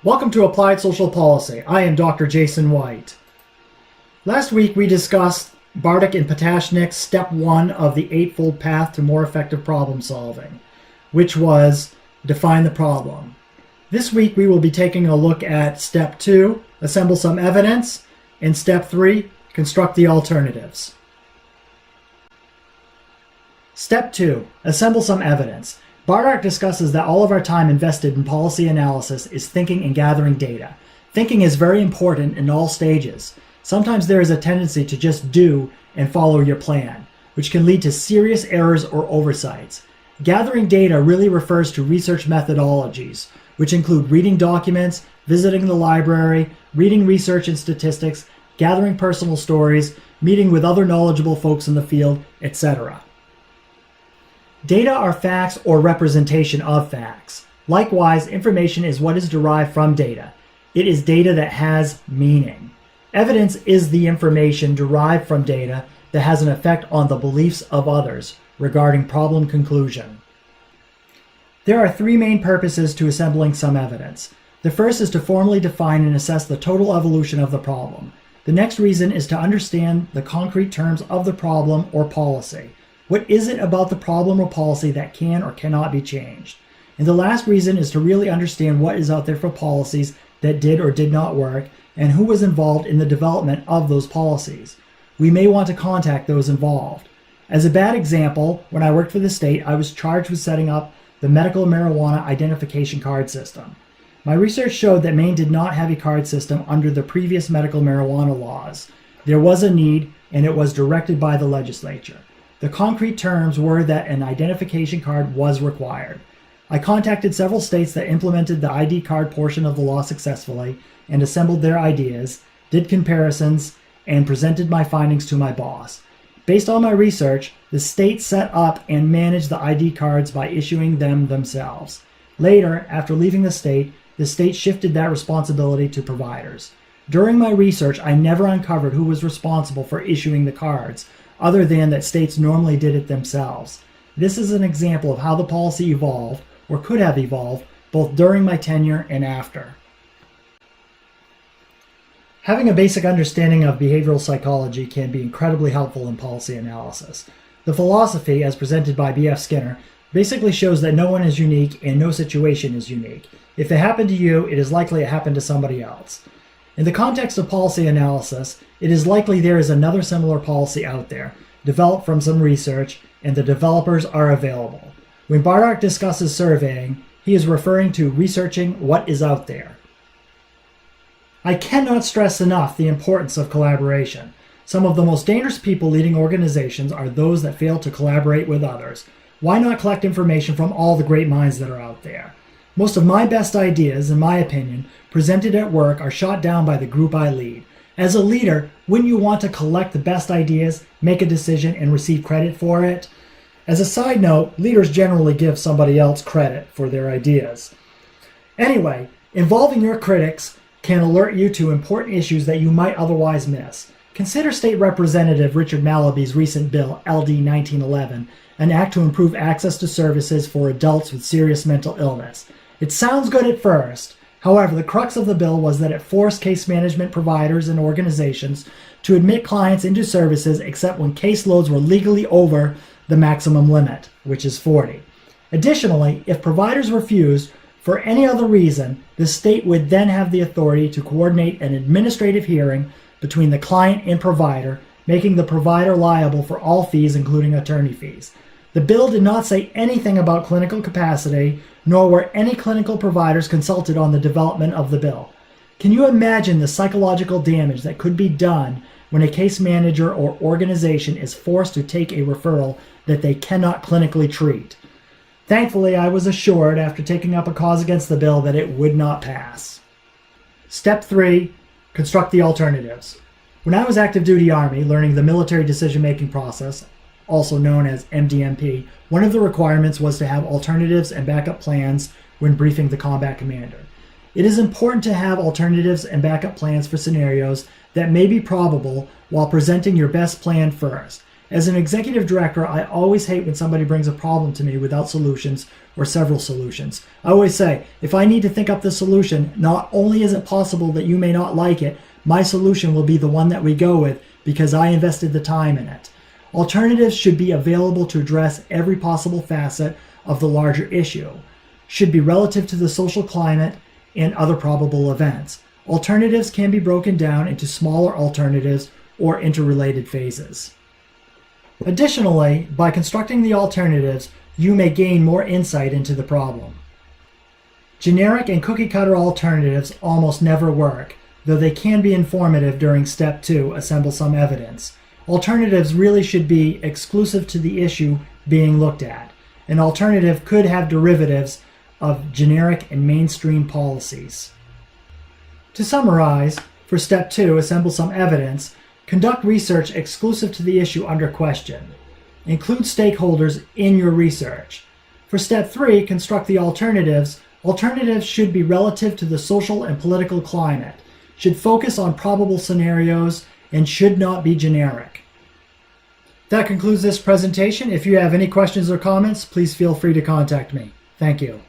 Welcome to Applied Social Policy. I am Dr. Jason White. Last week we discussed Bartik and Patashnik's step 1 of the eightfold path to more effective problem solving, which was define the problem. This week we will be taking a look at step 2, assemble some evidence, and step 3, construct the alternatives. Step 2, assemble some evidence. Bartik discusses that all of our time invested in policy analysis is thinking and gathering data. Thinking is very important in all stages. Sometimes there is a tendency to just do and follow your plan, which can lead to serious errors or oversights. Gathering data really refers to research methodologies, which include reading documents, visiting the library, reading research and statistics, gathering personal stories, meeting with other knowledgeable folks in the field, etc. Data are facts or representation of facts. Likewise, information is what is derived from data. It is data that has meaning. Evidence is the information derived from data that has an effect on the beliefs of others regarding problem conclusion. There are 3 main purposes to assembling some evidence. The first is to formally define and assess the total evolution of the problem. The next reason is to understand the concrete terms of the problem or policy. What is it about the problem or policy that can or cannot be changed? And the last reason is to really understand what is out there for policies that did or did not work and who was involved in the development of those policies. We may want to contact those involved. As a bad example, when I worked for the state, I was charged with setting up the medical marijuana identification card system. My research showed that Maine did not have a card system under the previous medical marijuana laws. There was a need, and it was directed by the legislature. The concrete terms were that an identification card was required. I contacted several states that implemented the ID card portion of the law successfully and assembled their ideas, did comparisons, and presented my findings to my boss. Based on my research, the states set up and managed the ID cards by issuing them themselves. Later, after leaving the state shifted that responsibility to providers. During my research, I never uncovered who was responsible for issuing the cards, other than that states normally did it themselves. This is an example of how the policy evolved, or could have evolved, both during my tenure and after. Having a basic understanding of behavioral psychology can be incredibly helpful in policy analysis. The philosophy, as presented by B.F. Skinner, basically shows that no one is unique and no situation is unique. If it happened to you, it is likely it happened to somebody else. In the context of policy analysis, it is likely there is another similar policy out there, developed from some research, and the developers are available. When Bartik discusses surveying, he is referring to researching what is out there. I cannot stress enough the importance of collaboration. Some of the most dangerous people leading organizations are those that fail to collaborate with others. Why not collect information from all the great minds that are out there? Most of my best ideas, in my opinion, presented at work are shot down by the group I lead. As a leader, wouldn't you want to collect the best ideas, make a decision, and receive credit for it? As a side note, leaders generally give somebody else credit for their ideas. Anyway, involving your critics can alert you to important issues that you might otherwise miss. Consider State Representative Richard Malaby's recent bill, LD 1911, an act to improve access to services for adults with serious mental illness. It sounds good at first. However, the crux of the bill was that it forced case management providers and organizations to admit clients into services except when caseloads were legally over the maximum limit, which is 40. Additionally, if providers refused for any other reason, the state would then have the authority to coordinate an administrative hearing between the client and provider, making the provider liable for all fees, including attorney fees. The bill did not say anything about clinical capacity, nor were any clinical providers consulted on the development of the bill. Can you imagine the psychological damage that could be done when a case manager or organization is forced to take a referral that they cannot clinically treat? Thankfully, I was assured after taking up a cause against the bill that it would not pass. Step 3, construct the alternatives. When I was active duty Army, learning the military decision-making process, also known as MDMP, one of the requirements was to have alternatives and backup plans when briefing the combat commander. It is important to have alternatives and backup plans for scenarios that may be probable while presenting your best plan first. As an executive director, I always hate when somebody brings a problem to me without solutions or several solutions. I always say, if I need to think up the solution, not only is it possible that you may not like it, my solution will be the one that we go with because I invested the time in it. Alternatives should be available to address every possible facet of the larger issue, should be relative to the social climate and other probable events. Alternatives can be broken down into smaller alternatives or interrelated phases. Additionally, by constructing the alternatives, you may gain more insight into the problem. Generic and cookie-cutter alternatives almost never work, though they can be informative during Step 2, assemble some evidence. Alternatives really should be exclusive to the issue being looked at. An alternative could have derivatives of generic and mainstream policies. To summarize, for Step 2, assemble some evidence, conduct research exclusive to the issue under question. Include stakeholders in your research. For Step 3, construct the alternatives. Alternatives should be relative to the social and political climate, should focus on probable scenarios, and should not be generic. That concludes this presentation. If you have any questions or comments, please feel free to contact me. Thank you.